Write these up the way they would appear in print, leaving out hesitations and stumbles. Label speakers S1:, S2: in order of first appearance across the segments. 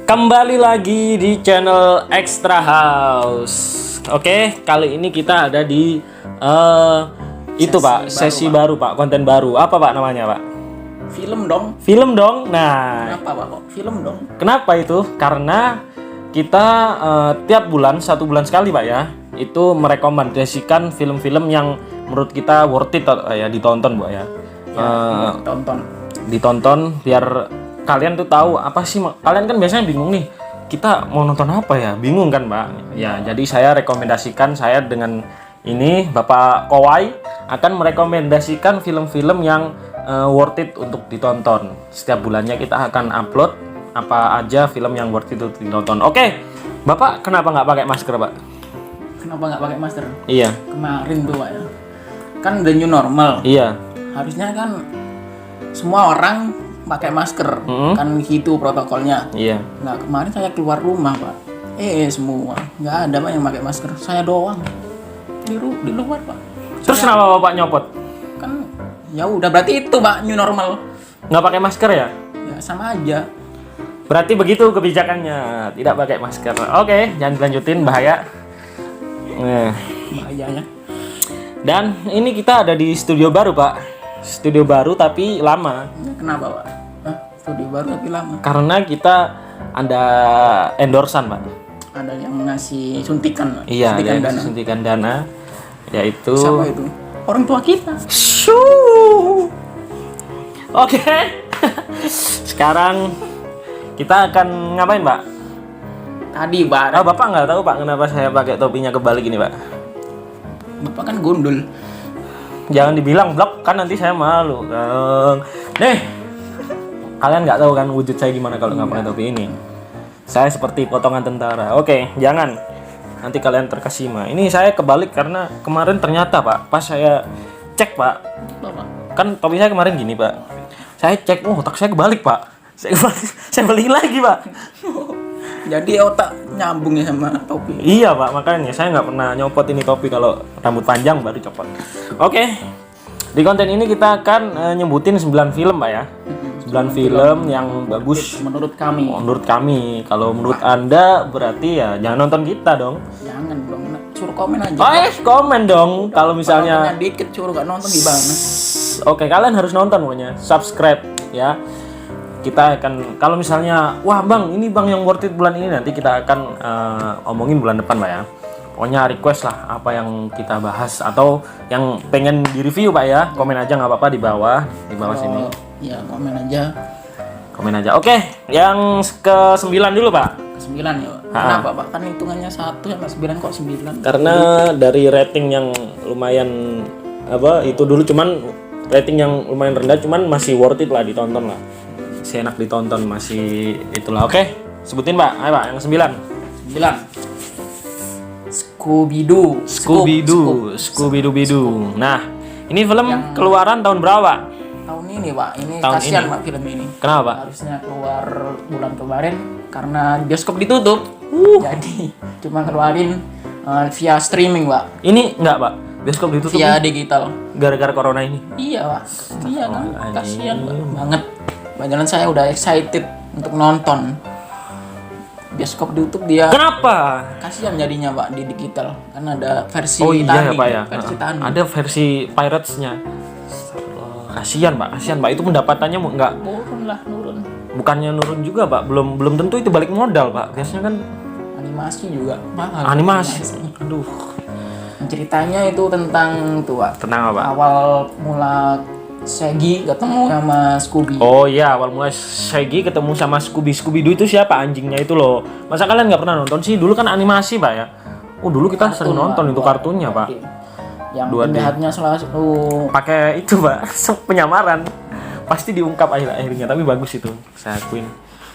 S1: Kembali lagi di channel Extra House. Oke, kali ini kita ada di sesi baru Pak, konten baru. Apa Pak namanya Pak?
S2: Film dong.
S1: Film dong. Nah,
S2: Kenapa Pak kok film dong?
S1: kenapa itu? Karena kita tiap bulan, 1 bulan sekali Pak ya, itu merekomendasikan film-film yang menurut kita worth it ya ditonton Pak ya. Ditonton biar kalian tuh tahu apa sih, kalian kan biasanya bingung nih, kita mau nonton apa ya, bingung kan Pak ya. Jadi saya rekomendasikan, saya dengan ini Bapak Kowai akan merekomendasikan film-film yang worth it untuk ditonton. Setiap bulannya kita akan upload apa aja film yang worth it untuk ditonton. Oke Bapak, kenapa nggak pakai masker Pak?
S2: Kenapa nggak pakai masker?
S1: Iya.
S2: Kemarin tuh Pak ya, kan udah new normal.
S1: Iya.
S2: Harusnya kan semua orang pakai masker, kan gitu protokolnya.
S1: Iya.
S2: Nah kemarin saya keluar rumah Pak, semua nggak ada Pak yang pakai masker, saya doang di luar Pak.
S1: Terus kenapa Bapak nyopot?
S2: Kan ya udah, berarti itu Pak new normal.
S1: Nggak pakai masker ya?
S2: Ya sama aja.
S1: Berarti begitu kebijakannya, tidak pakai masker. Oke, jangan dilanjutin, bahaya.
S2: Bahayanya.
S1: Dan ini kita ada di studio baru Pak. Studio baru tapi lama.
S2: Ya, kenapa Pak? Studio baru tapi lama.
S1: Karena kita ada endorsan Pak.
S2: Ada yang ngasih suntikan.
S1: Iya,
S2: suntikan
S1: ada
S2: dana.
S1: suntikan dana. Yaitu
S2: Siapa itu? Orang tua kita.
S1: Shoo. Oke. Sekarang kita akan ngapain Pak?
S2: Tadi Pak.
S1: Oh, Bapak nggak tahu Pak kenapa saya pakai topinya kebalik ini Pak?
S2: Bapak kan gundul.
S1: Jangan dibilang blok, kan nanti saya malu Kang. Nih, kalian nggak tahu kan wujud saya gimana kalau nggak pakai topi ini. Saya seperti potongan tentara. Oke, jangan. Nanti kalian terkesima. Ini saya kebalik karena kemarin ternyata Pak, pas saya cek Pak,
S2: Bapak.
S1: kan topi saya kemarin gini Pak. Saya cek, otak saya kebalik Pak. Saya beli lagi Pak.
S2: Jadi otak nyambung ya sama topi.
S1: Iya Pak, makanya saya nggak pernah nyopot ini topi, kalau rambut panjang baru copot. Oke, di konten ini kita akan nyebutin 9 film Pak ya. 9 film yang bagus
S2: Menurut kami.
S1: menurut kami. Kalau menurut Anda berarti ya jangan nonton kita dong.
S2: Jangan dong. Suruh komen aja.
S1: Komen dong kalau misalnya.
S2: Penontonnya dikit suruh gak nonton gimana?
S1: Oke, kalian harus nonton pokoknya. Subscribe ya. Kita akan, kalau misalnya wah Bang, ini Bang yang worth it bulan ini, nanti kita akan omongin bulan depan Pak ya. Pokoknya request lah apa yang kita bahas atau yang pengen di-review Pak ya. Komen aja nggak apa-apa di bawah sini.
S2: Ya komen aja.
S1: Komen aja. Oke, yang ke-9 dulu Pak.
S2: 9 ya Pak. Kenapa Pak? Kan hitungannya 1 sampai 9 kok 9.
S1: Karena dari rating yang lumayan itu dulu, cuman rating yang lumayan rendah, cuman masih worth it lah ditonton lah. Masih enak ditonton, masih itulah. Oke, sebutin Pak. Ayo Pak, yang ke-9.
S2: 9.
S1: Scooby-Doo. Nah, ini film keluaran tahun berapa?
S2: Tahun ini Pak. Ini
S1: Tahun
S2: kasihan
S1: ini.
S2: Pak film ini.
S1: Kenapa Pak?
S2: Harusnya keluar bulan kemarin karena bioskop ditutup. Jadi cuma keluarin via streaming Pak.
S1: Ini enggak Pak? Bioskop ditutup
S2: Via
S1: nih?
S2: digital.
S1: Gara-gara corona ini?
S2: Iya Pak. Iya kan.
S1: Astagfirullahaladzim.
S2: Kasihan Pak. Banget. Padahal saya udah excited untuk nonton. Bioskop ditutup dia.
S1: Kenapa?
S2: Kasihan jadinya Pak di digital. Karena ada versi
S1: Oh iya
S2: tani,
S1: ya Pak ya.
S2: versi tani.
S1: Ada versi Pirates-nya. Kasihan Pak. Itu pendapatannya nggak,
S2: Nurun.
S1: bukannya nurun juga Pak. Belum tentu itu balik modal Pak. Biasanya kan
S2: Animasi juga mahal.
S1: animasi. Aduh.
S2: Ceritanya itu tentang tuh Pak.
S1: Tenang Pak.
S2: Awal mula Shaggy ketemu sama Scooby.
S1: Oh iya, awal mulai Shaggy ketemu sama Scooby-Doo itu siapa, anjingnya itu loh. Masa kalian nggak pernah nonton sih? Dulu kan animasi Pak ya. Oh dulu kita sering nonton itu kartunnya Pak.
S2: Yang
S1: 2D.
S2: penjahatnya selalu
S1: Pakai itu Pak, penyamaran. Pasti diungkap akhirnya, tapi bagus itu. Saya akuin.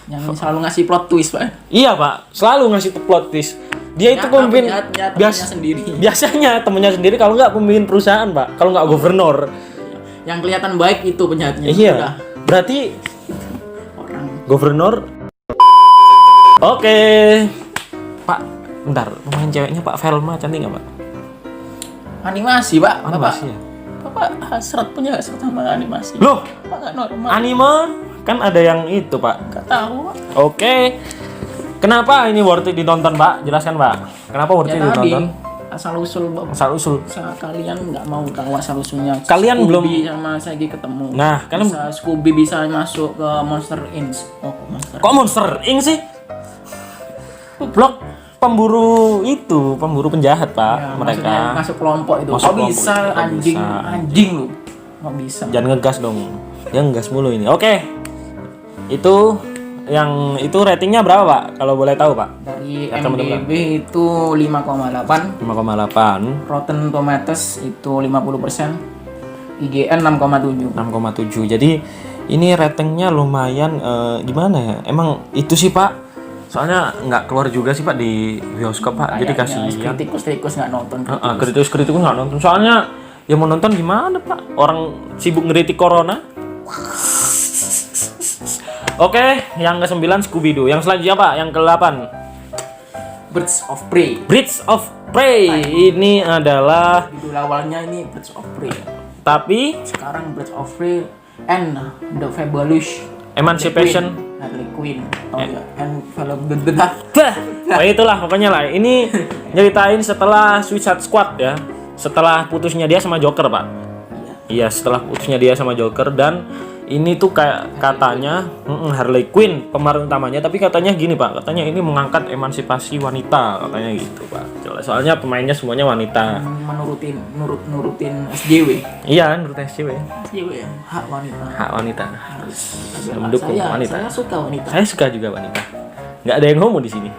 S2: yang selalu ngasih plot twist Pak.
S1: Iya Pak, selalu ngasih plot twist. Dia itu pemimpin
S2: temennya sendiri.
S1: Biasanya temennya sendiri, kalau nggak pemimpin perusahaan Pak, kalau nggak gubernur.
S2: Yang kelihatan baik itu penjahatnya.
S1: Iya.
S2: Udah.
S1: Berarti
S2: Orang.
S1: gubernur. Oke. Pak, bentar, pemain ceweknya Pak Velma cantik nggak Pak?
S2: Animasi Pak.
S1: Animasi ya?
S2: Bapak hasrat punya hasrat sama animasi.
S1: Loh,
S2: Pak nggak normal.
S1: anime kan ada yang itu Pak.
S2: Nggak tahu Pak.
S1: Oke. Kenapa ini worth it ditonton, Pak? Jelaskan, Pak. Kenapa worth it
S2: Ya tadi
S1: ditonton?
S2: asal usul
S1: Asal usul.
S2: kalian nggak mau tahu asal usulnya.
S1: Kalian
S2: Scooby sama Shaggy ketemu.
S1: Nah, kalian
S2: bisa Scooby bisa masuk ke Monster Inc. Oh, Monster.
S1: kok Monster Inc sih? Blok pemburu penjahat, Pak.
S2: Ya,
S1: Mereka
S2: maksudnya masuk kelompok itu.
S1: Masuk
S2: Kok
S1: kelompok
S2: bisa
S1: itu, kok
S2: anjing
S1: bisa.
S2: anjing lu? Kok bisa?
S1: jangan ngegas dong. Ya ngegas mulu ini. Oke. Itu ratingnya berapa, Pak? Kalau boleh tahu, Pak.
S2: Dari
S1: Ya, teman-teman.
S2: MDB itu 5,8,
S1: 5,8,
S2: Rotten Tomatoes itu 50%, IGN 6,7.
S1: 6,7. Jadi ini ratingnya lumayan gimana ya? Emang itu sih, Pak. Soalnya nggak keluar juga sih, Pak, di bioskop, Pak. Jadi kasihan.
S2: Kritikus nggak nonton.
S1: Kritikus nggak nonton. Soalnya yang mau nonton gimana, Pak? Orang sibuk ngeritik corona. Oke, yang ke-9 Scooby-Doo. Yang selanjutnya, Pak, yang ke-8
S2: Birds of Prey.
S1: Birds of Prey. Ini adalah
S2: Judul awalnya ini Birds of Prey.
S1: tapi
S2: Sekarang Birds of Prey and the Fabulous
S1: Emancipation.
S2: Harley Quinn. Oh ya, and film
S1: Bah, itulah pokoknya lah. Ini nyeritain setelah Suicide Squad ya. Setelah putusnya dia sama Joker, Pak. Iya, setelah putusnya dia sama Joker. Dan ini tuh kayak katanya Harley Quinn pemeran utamanya, tapi katanya gini, Pak. Katanya ini mengangkat emansipasi wanita, katanya gitu, Pak. Soalnya pemainnya semuanya wanita.
S2: nurutin SJW.
S1: Iya, menurut SCW.
S2: SJW ya, hak wanita.
S1: Hak wanita.
S2: Harus
S1: Mendukung wanita.
S2: Saya suka wanita.
S1: Saya suka juga wanita. Nggak ada yang homo di sini.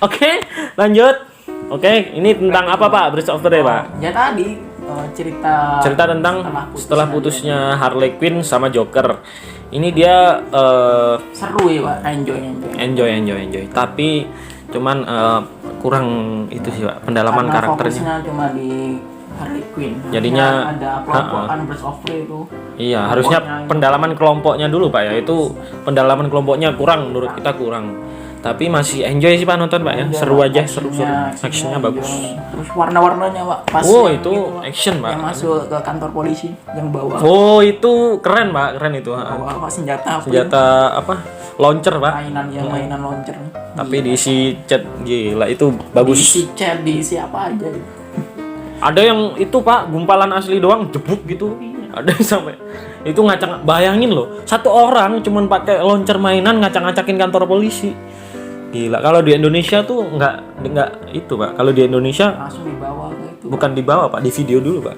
S1: Oke, lanjut. Oke, ini tentang apa, Pak? Birds of Prey, Pak?
S2: Ya tadi cerita
S1: Tentang setelah putusnya Harley Quinn sama Joker. Ini dia
S2: seru ya, Pak.
S1: enjoy. Tapi cuman kurang itu sih, Pak, pendalaman
S2: Karena
S1: karakternya.
S2: fokusnya cuma di Harley Quinn.
S1: Jadinya,
S2: ada kelompokan Birds of Prey itu.
S1: Iya, harusnya pendalaman kelompoknya dulu, Pak, ya. Itu pendalaman kelompoknya kurang, menurut kita kurang. Tapi masih enjoy sih, Pak, nonton, Pak, ya. Seru aja, seru. Actionnya bagus.
S2: Terus warna-warnanya, Pak. Pas
S1: Oh,
S2: yang
S1: itu action, Pak.
S2: Yang masuk ke kantor polisi yang bawa
S1: Oh, itu keren, Pak. Keren itu.
S2: bawa apa, senjata
S1: Apa? Launcher, Pak.
S2: mainan launcher.
S1: Tapi diisi cat, gila, itu bagus.
S2: Diisi chat, diisi apa aja.
S1: Ada yang itu, Pak, gumpalan asli doang jebuk gitu. Ada yang sampai itu ngacak, bayangin loh, satu orang cuman pakai launcher mainan ngacak-ngacakin kantor polisi. Gila, kalau di Indonesia tuh nggak itu, Pak. Kalau di Indonesia
S2: Langsung dibawa ke itu.
S1: bukan dibawa, Pak, di video dulu, Pak.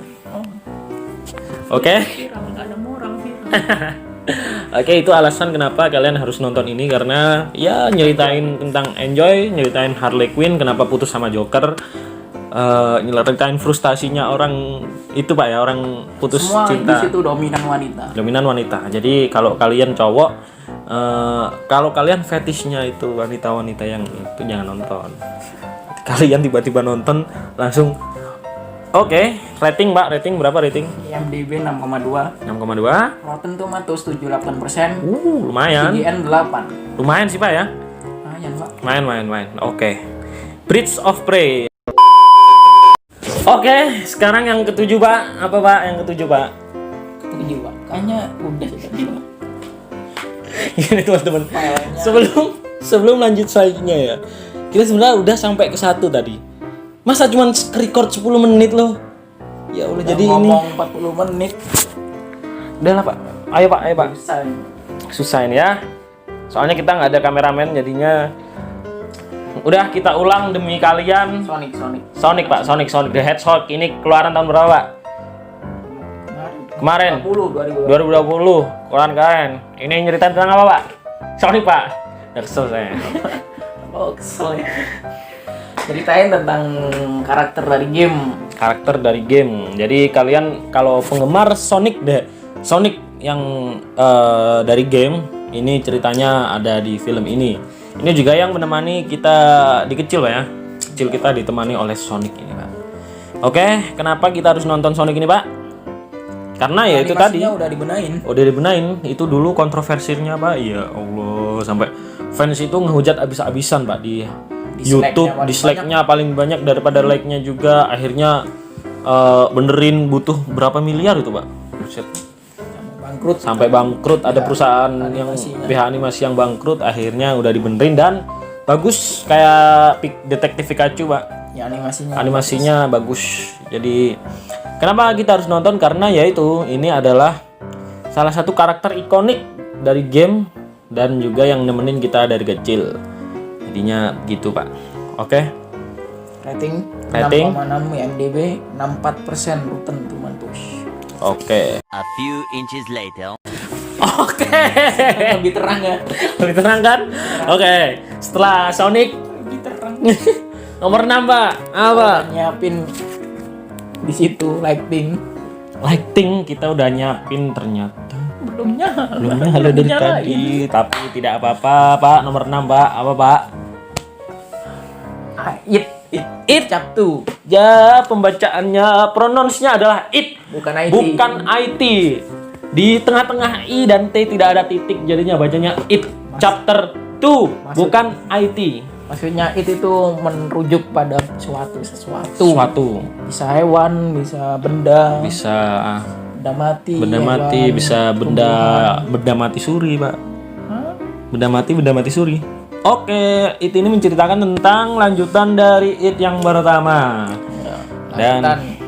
S1: Oke.
S2: Nggak ada moral viral.
S1: Oke, itu alasan kenapa kalian harus nonton ini, karena ya nyeritain tentang nyeritain Harley Quinn kenapa putus sama Joker. Nyeritain frustasinya orang itu, Pak, ya, orang putus
S2: Semua
S1: cinta.
S2: di situ dominan wanita.
S1: Jadi kalau kalian cowok, kalau kalian fetishnya itu wanita-wanita yang itu, jangan nonton. Kalian tiba-tiba nonton langsung. Oke, rating, Pak, berapa rating?
S2: IMDb 6,2,
S1: 6,2.
S2: Rotten Tomatoes 78%,
S1: Lumayan.
S2: IGN 8.
S1: Lumayan sih, Pak, ya.
S2: Lumayan, Pak.
S1: Main. Oke. Birds of Prey. Oke, sekarang yang ketujuh, Pak. Apa, Pak, yang ketujuh, Pak?
S2: Ketujuh, Pak. Kayaknya udah sih tadi, Pak.
S1: Gini, teman-teman. Sebelum lanjut selanjutnya ya. Kita sebenarnya udah sampai ke 1 tadi. Masa cuma record 10 menit loh? Ya Allah, jadi ini
S2: ngomong 40 menit.
S1: udah lah, Pak. Ayo, Pak.
S2: Susah.
S1: Susah ini ya. Soalnya kita nggak ada kameramen, jadinya udah kita ulang demi kalian. Sonic, Pak. Sonic the Hedgehog ini keluaran tahun berapa, Pak? Kemarin 2020 keluaran kalian. Ini nyeritain tentang apa, Pak? Sonic, Pak. Udah kesel saya.
S2: Oh, kesel ya. Ceritain tentang karakter dari game.
S1: Jadi kalian kalau penggemar Sonic yang dari game, ini ceritanya ada di film ini. Ini juga yang menemani kita di kecil, Pak, ya. Kecil kita ditemani oleh Sonic ini, Pak. Oke, kenapa kita harus nonton Sonic ini, Pak? Karena ya itu tadi
S2: udah
S1: dibenahin. Itu dulu kontroversinya, Pak. Ya Allah, sampai fans itu ngehujat abis-abisan, Pak, di YouTube. Dislike-nya paling banyak daripada like-nya juga. Akhirnya benerin butuh berapa miliar itu, Pak? Buset. Sampai bangkrut. Ada perusahaan yang pihak animasi yang bangkrut. Akhirnya udah dibenerin dan bagus kayak Detektif Pikachu pak.
S2: Ya
S1: Animasinya bagus. Jadi kenapa kita harus nonton, karena yaitu ini adalah salah satu karakter ikonik dari game dan juga yang nemenin kita dari kecil. Jadinya gitu pak. Oke.
S2: Rating
S1: Rating?
S2: 6,6 IMDb, 64% Rotten Tomatoes.
S1: Oke.
S3: A few inches later.
S1: Oke.
S2: Lebih terang ya.
S1: Lebih tenang kan? Oke. Setelah Sonic
S2: Lebih terang.
S1: nomor 6 pak. Apa?
S2: Nyiapin di situ lighting.
S1: Lighting kita udah nyiapin ternyata.
S2: Belum nyala.
S1: Belum nyala dari tadi, tapi tidak apa-apa pak. Nomor 6 pak. Apa pak?
S2: It Captu.
S1: Ya, pembacaannya, pronounce-nya adalah it,
S2: Bukan IT.
S1: bukan IT. Di tengah-tengah I dan T tidak ada titik, jadinya bacanya it. Chapter 2, bukan IT.
S2: Maksudnya itu merujuk pada sesuatu.
S1: Suatu.
S2: Bisa hewan, bisa benda,
S1: Bisa
S2: benda mati.
S1: benda
S2: hewan,
S1: mati, bisa benda mati suri, Pak.
S2: Hah?
S1: Benda mati suri. Oke, it ini menceritakan tentang lanjutan dari it yang pertama. Dan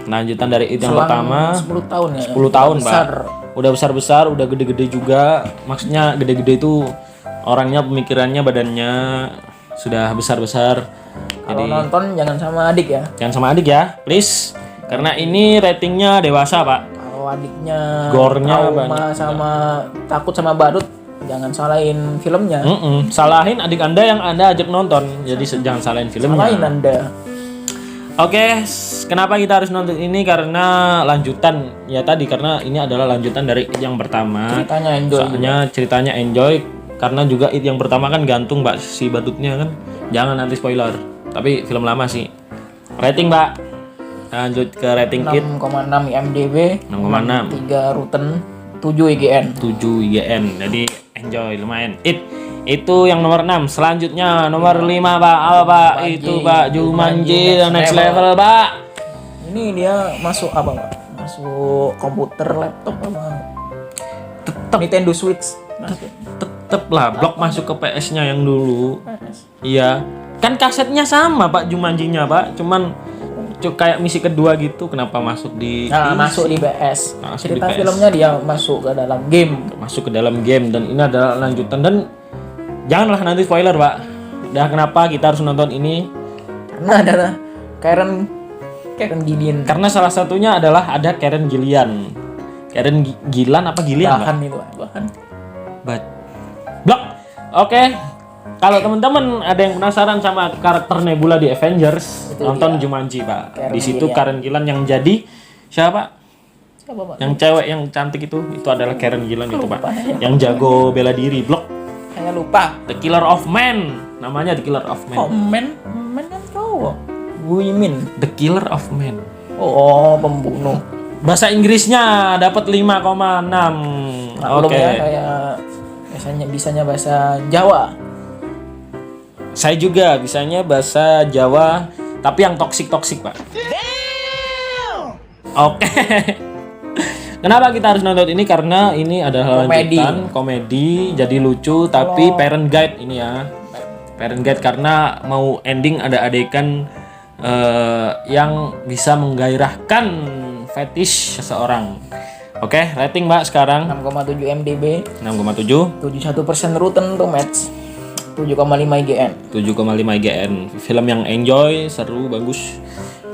S1: lanjutan dari it yang
S2: Selang
S1: pertama
S2: 10 tahun ya.
S1: 10 tahun,
S2: besar.
S1: Pak. Udah besar-besar, udah gede-gede juga. Maksudnya gede-gede itu orangnya, pemikirannya, badannya sudah besar-besar.
S2: Kalau nonton jangan sama adik ya.
S1: Jangan sama adik ya, please. Karena ini ratingnya dewasa, Pak.
S2: Kalau adiknya
S1: Gore-nya
S2: trauma
S1: banyak.
S2: sama takut sama badut, jangan salahin filmnya.
S1: Salahin adik Anda yang Anda ajak nonton. Jadi jangan salahin filmnya.
S2: Salahin Anda.
S1: Oke, kenapa kita harus nonton ini? Karena lanjutan ya tadi, karena ini adalah lanjutan dari It yang pertama.
S2: Ceritanya enjoy.
S1: Soalnya ceritanya enjoy, karena juga It yang pertama kan gantung, Mbak, si badutnya kan. Jangan nanti spoiler. Tapi film lama sih. Rating, Mbak. Lanjut ke rating It
S2: 6,6 IMDb,
S1: 6,6.
S2: 3 Rotten, 7 IGN.
S1: 7 IGN. Jadi enjoy lumayan. It itu yang nomor 6. Selanjutnya nomor 5, Pak. Apa, Pak? Itu, Pak, Jumanji Next Level, Pak.
S2: Ini dia masuk apa, Pak? Masuk komputer, laptop apa? Tetap Nintendo Switch. Masuk.
S1: Tetep lah, blok masuk ke PS-nya yang dulu. Iya. Kan kasetnya sama, Pak, Jumanjinya, Pak. Cuman kayak misi kedua gitu, kenapa masuk di
S2: Nah, masuk di PS.
S1: Masuk di
S2: Cerita
S1: PS.
S2: filmnya dia masuk ke dalam game.
S1: masuk ke dalam game, dan ini adalah lanjutan. Dan janganlah nanti spoiler, Pak. Dah, kenapa kita harus nonton ini?
S2: Karena ada Karen Gillian.
S1: Karena salah satunya adalah ada Karen Gillian. Karen Gillan apa Gillian, Pak?
S2: Bahan itu, bahan.
S1: Blok. Oke. Kalau teman-teman ada yang penasaran sama karakter Nebula di Avengers,
S2: Itu
S1: nonton
S2: dia.
S1: Jumanji, Pak.
S2: Karen
S1: Di situ
S2: Gillian.
S1: Karen Gillan yang jadi siapa?
S2: Siapa, Pak?
S1: Yang cewek yang cantik itu adalah Karen Gillan itu, Pak.
S2: Lupa ya.
S1: Yang jago bela diri, blok.
S2: Saya lupa.
S1: The Killer of Men. Namanya The Killer of Men.
S2: Oh, men kan cowok. Women.
S1: The Killer of Men.
S2: Oh, pembunuh.
S1: Bahasa Inggrisnya dapat 5,6.
S2: Maklum
S1: Oke.
S2: ya, kayak bisanya bahasa Jawa.
S1: Saya juga bisanya bahasa Jawa, tapi yang toksik-toksik, Pak. Oke. Kenapa kita harus nonton ini? Karena ini adalah
S2: Komedi.
S1: lanjutan komedi, jadi lucu, tapi parent guide ini ya. Parent guide karena mau ending ada adegan yang bisa menggairahkan fetish seseorang. Oke, rating, Mbak, sekarang
S2: 6,7 MDB,
S1: 6,7.
S2: 71% Rotten Tomatoes, 7,5 IGN.
S1: 7,5 IGN. Film yang enjoy, seru, bagus.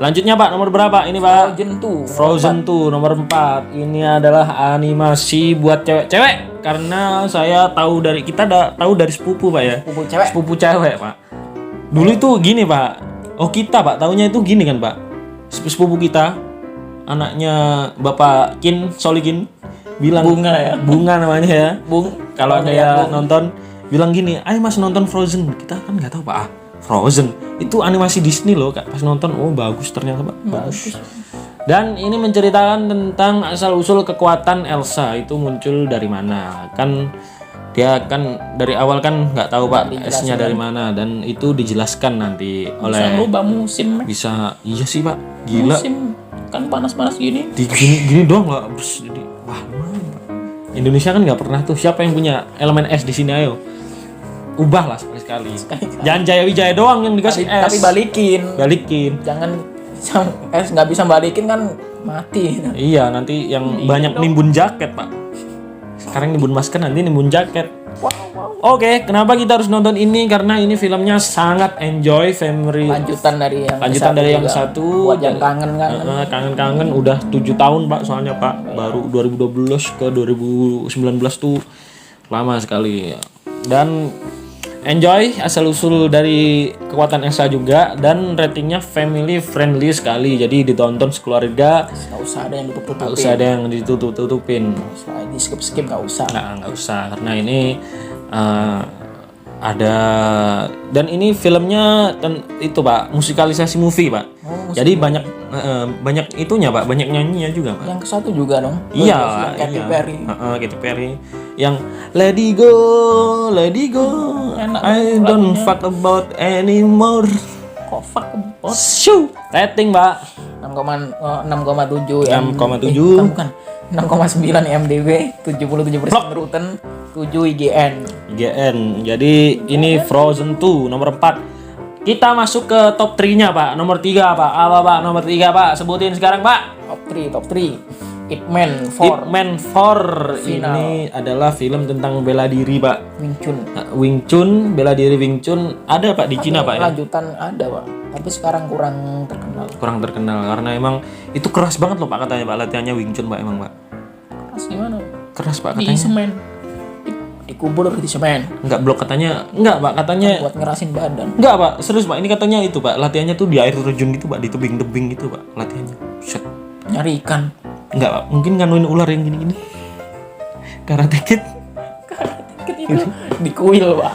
S1: Lanjutnya, Pak, nomor berapa ini, Pak? Frozen 2 nomor 4. Ini adalah animasi buat cewek-cewek, karena saya tahu dari tahu dari sepupu, Pak ya.
S2: Sepupu cewek.
S1: Sepupu cewek, Pak. Dulu itu gini, Pak. Oh, kita, Pak, taunya itu gini kan, Pak. Sepupu kita, anaknya Bapak Solikin bilang
S2: Bunga ya.
S1: Bunga namanya ya.
S2: Bung,
S1: Kalau ada yang nonton bilang gini, ayo Mas nonton Frozen. Kita kan nggak tahu, Pak. Frozen itu animasi Disney loh, Kak. Pas nonton, oh bagus ternyata, Pak. Bagus. Dan ini menceritakan tentang asal usul kekuatan Elsa itu muncul dari mana. Kan dia kan dari awal kan nggak tahu, Pak, S-nya dari mana, dan itu dijelaskan nanti
S2: bisa
S1: oleh
S2: berubah musim.
S1: bisa. Iya sih, Pak. Gila.
S2: Musim kan panas-panas gini.
S1: Gini doang, Pak. Jadi wah, lumayan, Pak. Indonesia kan nggak pernah tuh. Siapa yang punya elemen es di sini, ayo? ubah lah sekali-sekali. Jangan Jaya Wijaya doang yang dikasih es.
S2: Tapi balikin. Jangan nggak bisa balikin kan mati.
S1: Iya, nanti yang banyak nimbun jaket, Pak. Sekarang nimbun masker, nanti nimbun jaket. Oke, kenapa kita harus nonton ini? Karena ini filmnya sangat enjoy, family.
S2: Lanjutan dari yang
S1: satu.
S2: Buat yang kangen.
S1: Kangen-kangen udah 7 tahun, Pak, soalnya, Pak. Baru 2012 ke 2019 tuh lama sekali. Dan enjoy asal-usul dari kekuatan Elsa juga, dan ratingnya family friendly sekali. Jadi ditonton sekeluarga.
S2: Nggak usah ada yang ditutup-tutupin.
S1: Nggak usah ada yang ditutup-tutupin.
S2: Di skip nggak usah.
S1: Nggak usah, karena ini ada, dan ini filmnya itu Pak, musikalisasi movie Pak. Jadi banyak itunya Pak, banyak nyanyinya juga Pak.
S2: Yang ke-1 juga dong.
S1: Iya,
S2: Katy Perry.
S1: Katy Perry. Yang Let It Go,
S2: Enak
S1: I don't fuck about anymore.
S2: Kok fuck about?
S1: Shoo. Rating Pak
S2: 6,7
S1: 6,7.
S2: bukan 6,9 IMDb, 77% Rotten, 7 IGN.
S1: Jadi ini Frozen 2 nomor 4. Kita masuk ke top 3-nya Pak. Nomor 3 Pak. Apa Pak? Nomor 3 Pak. Sebutin sekarang Pak.
S2: Top 3. Ip Man 4.
S1: Ip Man 4 ini adalah film tentang bela diri Pak. Wing Chun, bela diri Wing Chun. Ada Pak di Cina Pak ya?
S2: Lanjutan ada Pak. Tapi sekarang kurang terkenal.
S1: Karena emang itu keras banget loh Pak, katanya Pak, latihannya Wing Chun Pak, emang Pak.
S2: Keras gimana?
S1: Keras Pak
S2: Di
S1: katanya.
S2: semen. Dikubur di semen.
S1: Enggak, blok katanya. Enggak Pak, katanya.
S2: Buat ngerasin badan.
S1: Enggak Pak, serius Pak. Ini katanya itu Pak, latihannya tuh di air terjun gitu Pak, di tebing-tebing gitu Pak latihannya. Set.
S2: Nyari ikan.
S1: Enggak Pak, mungkin nganuin ular yang gini-gini. Karate Kid.
S2: Itu di kuil Pak.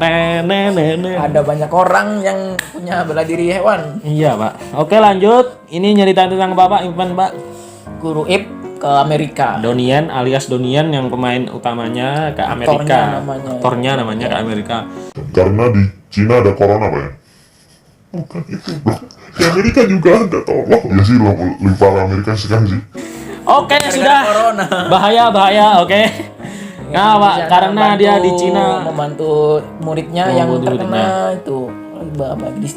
S1: Nenek.
S2: Ada banyak orang yang punya bela diri hewan.
S1: Iya Pak. Oke lanjut. Ini nyeritain tentang Bapak Ipan Pak.
S2: Guru Ip ke Amerika.
S1: Donian alias Donian yang pemain utamanya ke Amerika. Aktornya namanya ke Amerika.
S4: Karena di Cina ada corona Pak ya? Bukan itu bro. Di Amerika juga ada tolong. Ya sih lupa Amerika sekarang sih.
S1: Oke sudah.
S2: Corona.
S1: Bahaya oke. Nah Pak, karena dia di Cina
S2: membantu muridnya yang terkena itu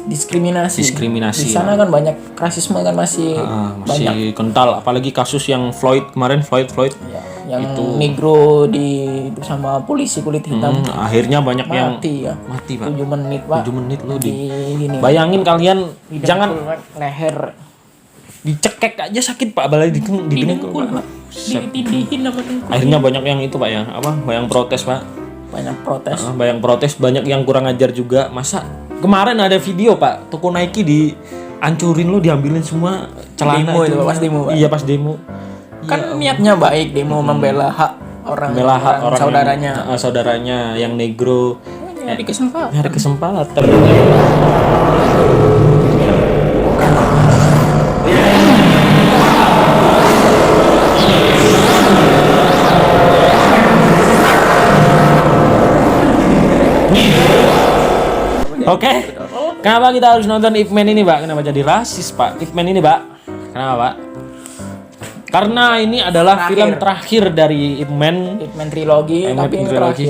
S2: diskriminasi.
S1: Diskriminasi.
S2: Di sana kan banyak rasisme kan masih banyak.
S1: kental, apalagi kasus yang Floyd kemarin Floyd.
S2: Ya, yang itu. Negro itu sama polisi kulit hitam.
S1: Akhirnya banyak yang mati Pak.
S2: 7 menit Pak.
S1: 7 menit loh
S2: gini.
S1: Bayangin kalian jangan
S2: leher
S1: dicekek aja sakit Pak, apalagi didengkul Pak.
S2: Ditindihin apa tuh?
S1: Akhirnya banyak yang itu Pak ya, banyak protes Pak. Banyak protes, banyak yang kurang ajar juga. Masa kemarin ada video Pak, toko Nike dihancurin lo, diambilin semua celana
S2: demo itu pas demo Pak.
S1: Iya pas demo.
S2: Kan niatnya baik, demo membela hak orang
S1: saudaranya yang negro.
S2: Nyari kesempatan.
S1: Oke. Kenapa kita harus nonton Ip Man ini, Pak? Kenapa jadi rasis, Pak? Ip Man ini, Pak. Kenapa, Pak? Karena ini adalah film terakhir dari Ip Man
S2: trilogi, tapi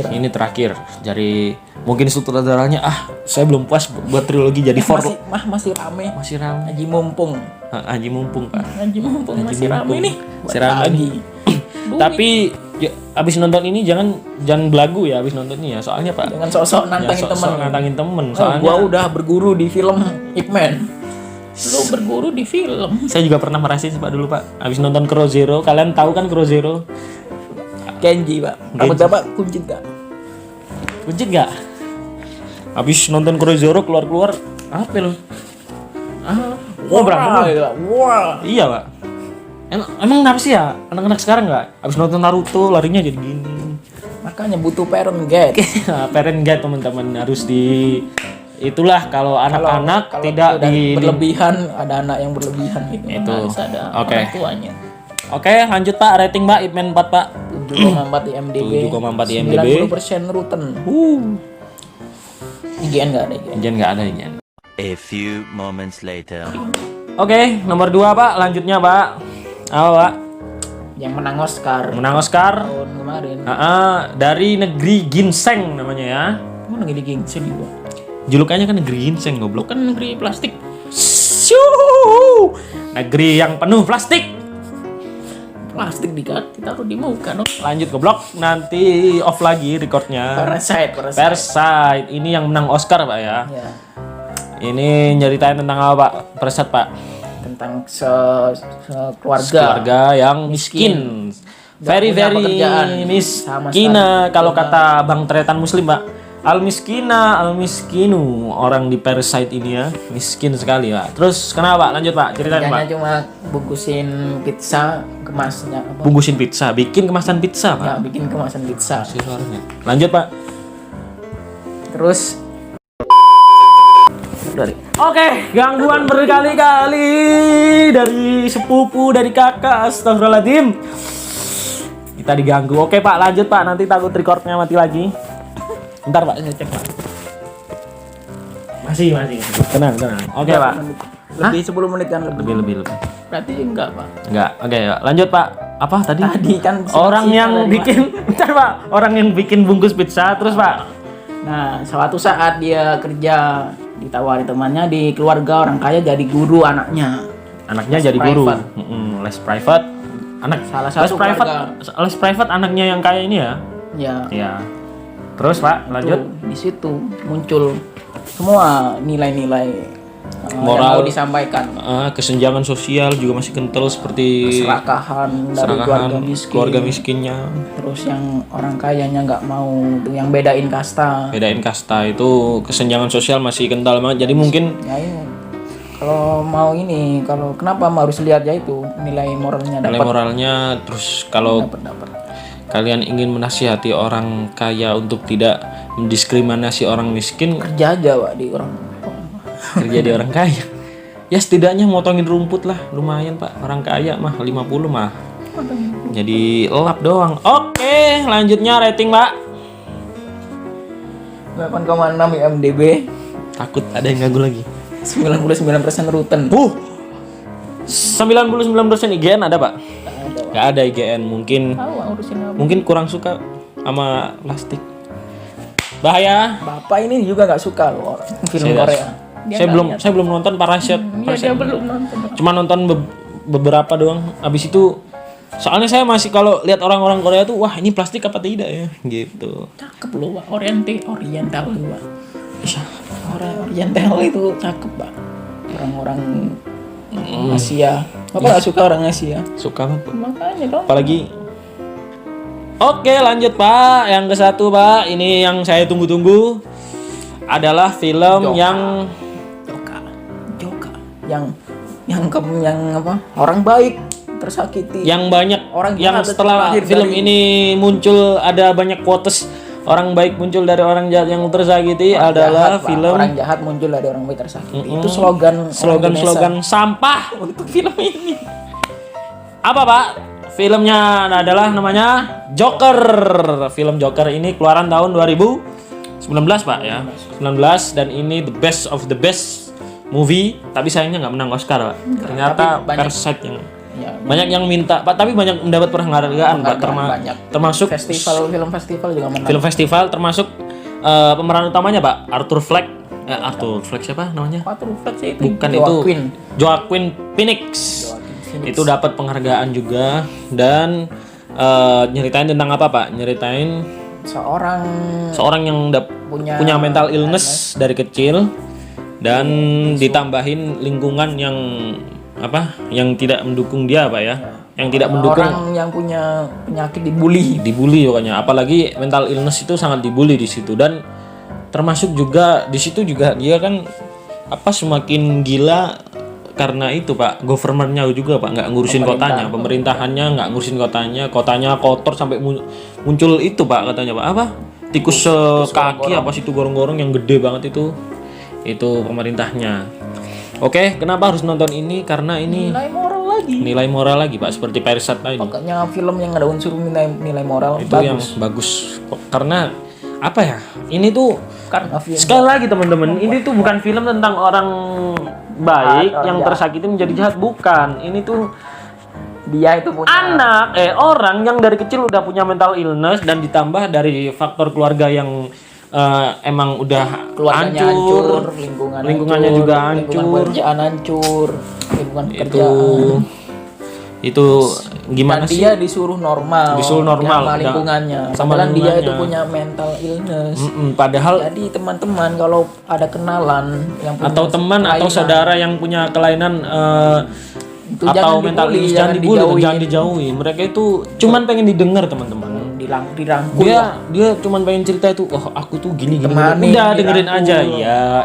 S1: ini terakhir. Jadi mungkin sutradaranya saya belum puas buat trilogi jadi
S2: masih rame. Haji Mumpung, Pak.
S1: Haji Mumpung
S2: masih rame nih.
S1: Masih rame nih. Tapi abis nonton ini jangan belagu ya abis nonton ini ya, soalnya Pak.
S2: Jangan sok-sok nantangin temen.
S1: Soalnya
S2: gua udah berguru di film Ip Man. Lu berguru di film.
S1: Saya juga pernah merasis Pak dulu Pak. Abis nonton Crow Zero, kalian tahu kan Crow Zero?
S2: Genji Pak. Rambut Bapak kuncit gak?
S1: Abis nonton Crow Zero keluar apa lo? Berantem.
S2: Wah.
S1: Iya Pak. Emang kenapa sih ya anak-anak sekarang nggak? Abis nonton Naruto larinya jadi gini.
S2: Makanya butuh parent guide.
S1: Parent guide teman-teman harus itulah kalau anak-anak tidak
S2: berlebihan, ada anak yang berlebihan gitu.
S1: Itu.
S2: Harus ada orang tuanya.
S1: Oke, lanjut Pak, rating Pak Ip Man 4 Pak.
S2: 7,4 IMDb. 90% Rotten. IGN nggak ada.
S3: A few moments later.
S1: Oke, nomor 2 Pak, lanjutnya Pak. Apa Pak?
S2: yang menang Oscar tahun kemarin.
S1: Dari negeri ginseng namanya ya.
S2: Mana negeri ginseng juga?
S1: Julukannya kan negeri ginseng goblok.
S2: Kan negeri plastik.
S1: Syuh. Negeri yang penuh plastik.
S2: Plastik ditaruh di muka, no?
S1: Lanjut goblok, nanti off lagi recordnya. Parasite. Ini yang menang Oscar Pak ya.
S2: Ya.
S1: Ini nyeritain tentang apa Pak? Parasite Pak.
S2: Tentang keluarga
S1: yang miskin. Very
S2: punya pekerjaan. Sama
S1: miskina kalau kata Bang Tretan Muslim Pak. Al miskinu orang di Parasite ini ya, miskin sekali Pak. Terus kenapa Pak? Lanjut Pak, ceritain Pak.
S2: Kerjanya cuma bungkusin pizza, kemasnya apa?
S1: Bungkusin pizza, bikin kemasan pizza Pak.
S2: Ya, bikin kemasan pizza.
S1: Suaranya. Lanjut Pak.
S2: Terus
S1: Oke, gangguan berkali-kali dari sepupu, dari kakak, astagfirullahaladzim. Kita diganggu. Oke Pak, lanjut Pak. Nanti takut recordnya mati lagi. Bentar Pak, saya cek Pak. Masih. Tenang. Oke Pak.
S2: Lebih 10 menit kan lebih.
S1: Lebih.
S2: Berarti enggak, Pak.
S1: Enggak. Oke, ya. Lanjut Pak. Apa tadi?
S2: Tadi kan
S1: orang yang bikin, bentar Pak. Orang yang bikin bungkus pizza, terus Pak.
S2: Nah, suatu saat dia kerja, ditawari temannya di keluarga orang kaya jadi guru anaknya.
S1: Anaknya jadi guru. Les private.
S2: Salah satu
S1: les private anaknya yang kaya ini ya. Ya. Terus Pak, lanjut.
S2: Di situ muncul semua nilai-nilai
S1: moral
S2: yang mau disampaikan.
S1: Kesenjangan sosial juga masih kental seperti
S2: keserakahan dari
S1: keluarga miskinnya.
S2: Terus yang orang kayanya nggak mau tuh yang bedain kasta.
S1: Itu kesenjangan sosial masih kental banget. Jadi mungkin
S2: ya ini kalau kenapa harus lihat ya itu nilai moralnya dapat.
S1: Nilai moralnya terus kalau
S2: dapat.
S1: Kalian ingin menasihati orang kaya untuk tidak mendiskriminasi orang miskin,
S2: kerja aja Pak di orang
S1: kaya. Ya setidaknya motongin rumput lah, lumayan Pak. Orang kaya mah 50 mah. Jadi lap doang. Oke, lanjutnya rating Pak.
S2: 8,6 IMDb.
S1: Takut ada yang ganggu lagi.
S2: 99% Rotten.
S1: 99% IGN ada Pak? Gak ada IGN, mungkin kurang suka sama plastik. Bahaya.
S2: Bapak ini juga nggak suka loh film Korea.
S1: Saya belum nonton Parasite.
S2: Dia belum nonton.
S1: Cuma nonton beberapa doang. Abis itu soalnya saya masih kalau lihat orang-orang Korea tuh, wah ini plastik apa tidak ya, gitu.
S2: Cakep loh Pak, Oriental loh Pak. Oriental itu cakep Pak. Orang-orang Asia. Bapak nggak suka orang Asia?
S1: Suka Pak.
S2: Makanya dong.
S1: Apalagi. Oke, lanjut Pak. Yang ke satu Pak, ini yang saya tunggu-tunggu adalah film yang
S2: Joka. Yang apa? Orang baik tersakiti.
S1: Yang banyak
S2: orang
S1: yang setelah film ini muncul ada banyak quotes orang baik muncul dari orang jahat yang tersakiti adalah film
S2: orang jahat muncul dari orang baik tersakiti. Itu slogan
S1: sampah untuk film ini. Apa Pak? Filmnya adalah namanya Joker. Film Joker ini keluaran tahun 2019 Pak ya. 19 dan ini the best of the best movie, tapi sayangnya nggak menang Oscar Pak. Ternyata Parasite yang banyak yang minta Pak, tapi banyak mendapat penghargaan Pak, termasuk
S2: film festival juga menang.
S1: Film festival termasuk pemeran utamanya Pak Arthur Fleck. Arthur Fleck siapa namanya?
S2: Arthur Fleck itu.
S1: Bukan itu. Joaquin Phoenix. Itu dapat penghargaan juga dan nyeritain tentang apa Pak? Nyeritain seorang yang punya mental illness dari kecil dan ditambahin lingkungan yang tidak mendukung dia Pak ya. Yang tidak mendukung
S2: orang yang punya penyakit dibully
S1: pokoknya. Apalagi mental illness itu sangat dibully di situ dan termasuk juga di situ juga dia kan semakin gila karena itu Pak, governmentnya juga Pak nggak ngurusin kotanya, pemerintahannya nggak ngurusin kotanya kotor sampai muncul itu Pak katanya Pak tikus kaki apa situ gorong-gorong yang gede banget itu pemerintahnya. Oke, kenapa harus nonton ini? Karena ini nilai moral lagi Pak, seperti Parasite tadi.
S2: Pokoknya film yang ada unsur nilai moral
S1: itu bagus. Yang bagus. Karena apa ya? Ini tuh
S2: karena film
S1: sekali lagi teman-teman, ini tuh bukan film tentang orang baik yang tersakiti menjadi jahat, bukan. Ini tuh
S2: Dia itu punya
S1: orang yang dari kecil udah punya mental illness dan ditambah dari faktor keluarga yang emang udah
S2: keluarganya hancur, lingkungannya
S1: juga
S2: lingkungan
S1: hancur.
S2: pekerjaan hancur, lingkungan
S1: Itu
S2: pekerjaan.
S1: itu gimana
S2: Dan
S1: sih?
S2: dia disuruh normal sama
S1: udah.
S2: lingkungannya.
S1: Sama
S2: Padahal dia
S1: lingkungannya.
S2: itu punya mental illness.
S1: Padahal
S2: Jadi teman-teman kalau ada kenalan yang punya
S1: atau teman atau
S2: kelainan,
S1: saudara yang punya kelainan
S2: itu
S1: atau
S2: jangan
S1: mental
S2: dibully,
S1: illness jangan dibully,
S2: dijauhin.
S1: jangan dijauhi. Mereka itu cuman pengen didengar, teman-teman.
S2: dirangkul.
S1: Dia cuman pengen cerita itu, oh aku tuh gini.
S2: Temani,
S1: Udah dengerin
S2: dirangkul.
S1: aja.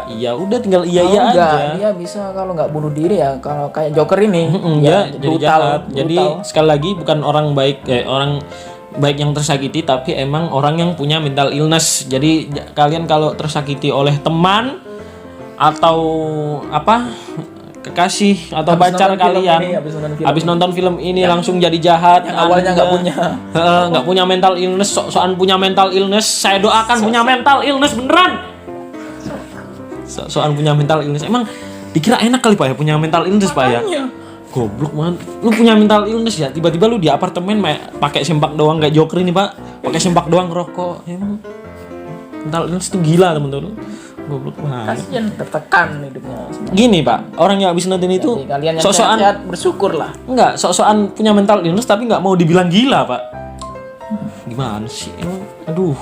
S1: Iya, udah tinggal iya
S2: Kalau enggak,
S1: aja.
S2: dia bisa kalau nggak bunuh diri ya kalau kayak Joker ini.
S1: Dia jadi
S2: brutal,
S1: jahat. Jadi
S2: brutal.
S1: sekali lagi bukan orang baik, orang baik yang tersakiti, tapi emang orang yang punya mental illness. Jadi kalian kalau tersakiti oleh teman atau kekasih atau
S2: Habis
S1: pacar
S2: nonton film
S1: kalian
S2: ini,
S1: habis nonton film ini langsung jadi jahat,
S2: yang awalnya nggak
S1: Anda,
S2: punya.
S1: nggak punya mental illness, sok-sokan punya mental illness. Saya doakan punya mental illness beneran. Sok-sokan punya mental illness. Emang dikira enak kali Pak ya punya mental illness Pak ya? Goblok banget. Lu punya mental illness ya, tiba-tiba lu di apartemen pakai sempak doang kayak Joker ini Pak. Pakai sempak doang ngerokok. Emang mental illness itu gila teman-teman. Goblok banget.
S2: Kasian tertekan hidupnya.
S1: Gini Pak, orang yang habis nonton itu
S2: Jadi kalian yang
S1: sok-sokan
S2: sehat bersyukur lah.
S1: enggak, sok-sokan punya mental illness tapi nggak mau dibilang gila Pak. Gimana sih? Emang aduh.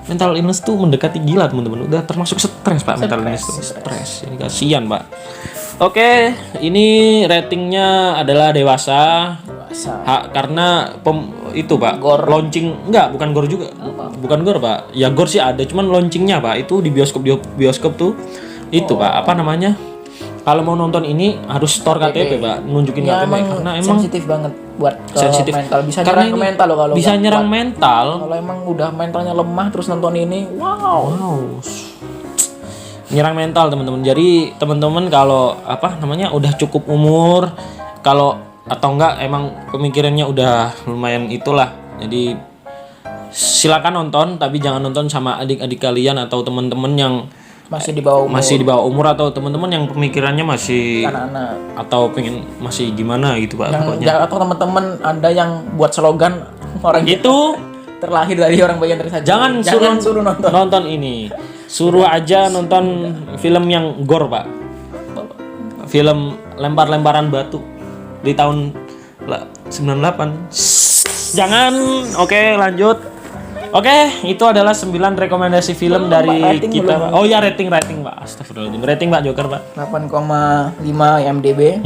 S1: Mental illness tuh mendekati gila teman-teman. Udah termasuk stres Pak, mental illness tuh. Stres. Ini kasihan Pak. Oke, ini ratingnya adalah dewasa. Karena itu Pak,
S2: Gore.
S1: launching bukan gore juga. Bukan gore Pak. Ya gore sih ada, cuman launchingnya Pak itu di bioskop tuh itu Pak, apa namanya? Kalau mau nonton ini harus store KTP Pak, nunjukin
S2: Ya,
S1: KTP karena emang
S2: sensitif banget buat ke
S1: sensitif.
S2: mental. Bisa
S1: Karena
S2: nyerang ke
S1: ini
S2: mental loh kalau
S1: bisa
S2: nggak
S1: nyerang
S2: kuat.
S1: mental.
S2: Kalau emang udah mentalnya lemah terus nonton ini, wow.
S1: Nyerang mental teman-teman. Jadi teman-teman kalau udah cukup umur, kalau atau enggak emang pemikirannya udah lumayan itulah. Jadi silakan nonton, tapi jangan nonton sama adik-adik kalian atau teman-teman yang
S2: Masih di bawah umur.
S1: masih di bawah umur atau teman-teman yang pemikirannya masih
S2: anak-anak.
S1: atau pengen masih gimana gitu Pak pokoknya.
S2: Atau teman-teman Anda yang buat slogan orang
S1: Itu
S2: terlahir dari orang bagian tersaji.
S1: jangan suruh
S2: nonton.
S1: ini. Suruh aja nonton film yang gore Pak. Film lempar-lemparan batu di tahun 98. Jangan. Oke, lanjut. Oke, itu adalah 9 rekomendasi film dari
S2: rating
S1: kita.
S2: belum.
S1: Pak. Oh ya, rating Pak. Astagfirullahaladzim. Rating Pak Joker Pak.
S2: 8,5 IMDb.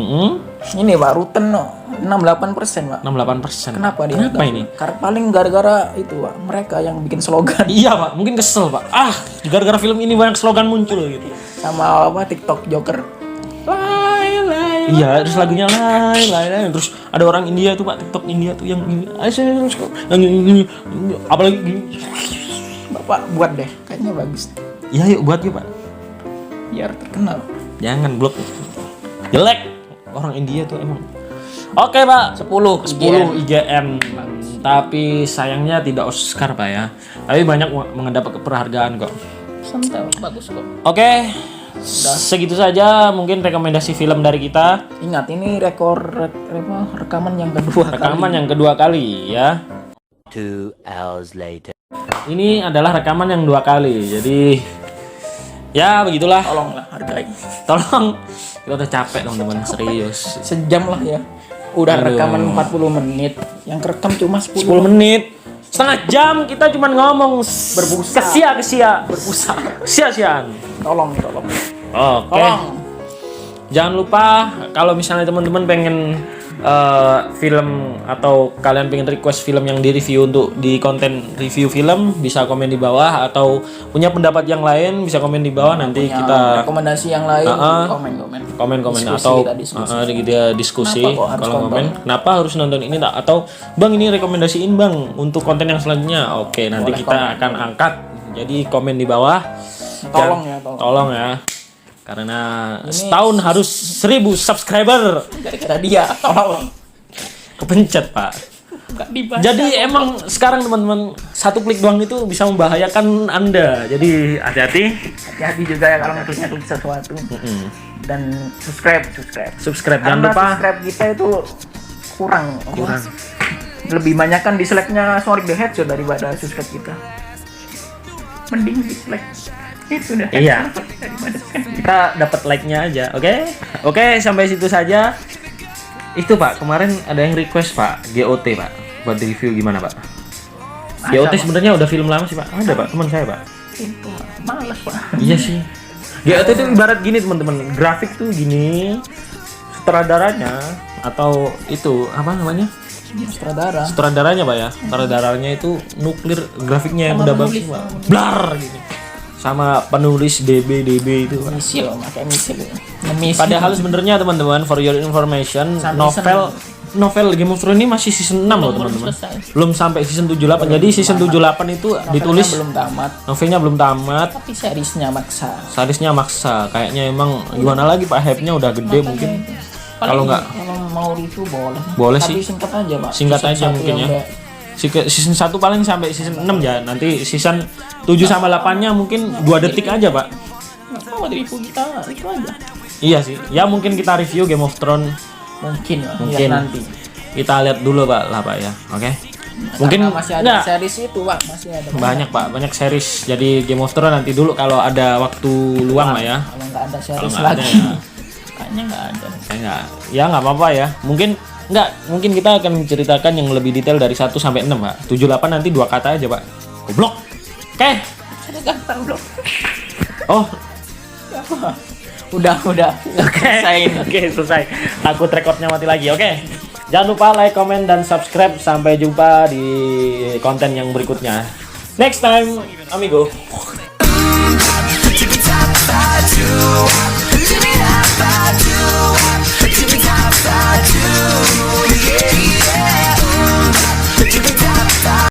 S2: Ini Pak Rotten 68% Pak.
S1: 68%.
S2: Kenapa dia?
S1: Kenapa ini?
S2: Karena paling gara-gara itu Pak, mereka yang bikin slogan
S1: Iya Pak, mungkin kesel Pak. Gara-gara film ini banyak slogan muncul gitu.
S2: sama TikTok Joker.
S1: Iya, terus lagunya lain. Terus ada orang India tuh Pak, TikTok India tuh yang apalagi
S2: Bapak buat deh, kayaknya bagus.
S1: iya yuk buat yuk Pak.
S2: Biar terkenal.
S1: Jangan blok. Jelek. Orang India tuh emang. Oke Pak, 10 IGN. Tapi sayangnya tidak Oscar Pak ya. Tapi banyak mendapat penghargaan kok.
S2: Santai, bagus kok.
S1: Oke. Segitu saja mungkin rekomendasi film dari kita.
S2: Ingat ini rekaman yang kedua
S1: Rekaman yang kedua kali ya.
S3: 2 hours later.
S1: Ini adalah rekaman yang 2 kali. Jadi ya begitulah.
S2: Tolonglah hargai.
S1: Tolong. Kita udah capek teman-teman, serius.
S2: Sejam lah ya. Udah
S1: Aduh.
S2: rekaman 40 menit. Yang kerekam cuma 10
S1: menit. Setengah jam kita cuma ngomong
S2: Berbusa.
S1: kesia.
S2: berbusa.
S1: Sia-siaan.
S2: Tolong.
S1: Oke. Jangan lupa kalau misalnya teman-teman pengen film atau kalian pengen request film yang direview untuk di konten review film, bisa komen di bawah, atau punya pendapat yang lain bisa komen di bawah, nanti kita
S2: rekomendasi yang lain komen
S1: atau
S2: diskusi.
S1: kita diskusi.
S2: Kenapa kok harus
S1: Kalau komen kenapa harus nonton ini tak, atau Bang ini rekomendasiin Bang untuk konten yang selanjutnya. Oke, nanti
S2: Boleh
S1: kita akan angkat. Jadi komen di bawah. Tolong ya. Karena setahun harus 1000 subscriber.
S2: Gara-gara dia, tolong.
S1: Kepencet Pak.
S2: Nggak dibaca.
S1: Jadi emang sekarang teman-teman 1 klik doang itu bisa membahayakan Anda. Jadi hati-hati.
S2: Hati-hati juga ya kalau nge-klik sesuatu. Dan subscribe.
S1: Subscribe jangan
S2: Karena
S1: lupa.
S2: subscribe kita itu kurang. Lebih banyak kan dislike-nya Sonic the Hedgehog daripada Suicide kita. Mending dislike itu dah.
S1: Iya.
S2: Daripada
S1: Kita dapat like-nya aja, oke, sampai situ saja. Itu Pak, kemarin ada yang request Pak, GOT Pak, buat di review gimana Pak? GOT
S2: Pak.
S1: sebenarnya udah film lama sih Pak, ada Pak, teman saya Pak.
S2: itu malas Pak.
S1: Iya sih. GOT itu ibarat gini teman-teman, grafik tuh gini, sutradaranya atau itu apa namanya? Sutradaranya Pak ya, sutradaranya itu nuklir, grafiknya yang
S2: Sama
S1: udah
S2: penulis,
S1: bagus Pak, blar gitu. Sama penulis DB itu Pak.
S2: Misil, pakai misil.
S1: Padahal sebenarnya teman-teman, for your information,
S2: Sampai
S1: novel Game of Thrones ini masih season 6 loh teman-teman. Belum sampai season 78. Jadi season 78 itu ditulis,
S2: belum tamat,
S1: novelnya belum tamat,
S2: tapi seriesnya maksa.
S1: seriesnya maksa. Kayaknya emang gimana lagi Pak, hype-nya udah gede mungkin. Kalau nggak,
S2: kalau mau review boleh.
S1: Boleh
S2: Tapi
S1: sih.
S2: singkat aja Pak.
S1: Singkat
S2: Season
S1: aja
S2: satu
S1: mungkin
S2: yang
S1: ya.
S2: udah-
S1: Season 1 paling sampai season 6 ya. Nanti season 7 sama 8-nya mungkin 2 detik aja Pak.
S2: Apa review kita itu aja.
S1: Iya sih. Ya mungkin kita review Game of Thrones.
S2: Mungkin ya,
S1: Mungkin.
S2: lihat nanti.
S1: Kita lihat dulu Pak lah Pak ya. Oke. Mungkin
S2: Karena masih ada
S1: nggak,
S2: series itu Pak, masih ada.
S1: banyak Pak, banyak series. Jadi Game of Thrones nanti dulu kalau ada waktu luang lah ya.
S2: Kalau nggak ada
S1: Kalau
S2: series
S1: nggak ada
S2: lagi.
S1: ya,
S2: Kayaknya nggak ada.
S1: kayak nggak apa-apa ya. Mungkin kita akan menceritakan yang lebih detail dari 1 sampai 6 Pak. 7 8 nanti 2 kata aja Pak. Goblok. Oke.
S2: Ada gampang belum?
S1: Oh,
S2: Udah.
S1: oke. Oke, selesai. Takut rekornya mati lagi. Oke. Jangan lupa like, comment, dan subscribe. Sampai jumpa di konten yang berikutnya. Next time, amigo.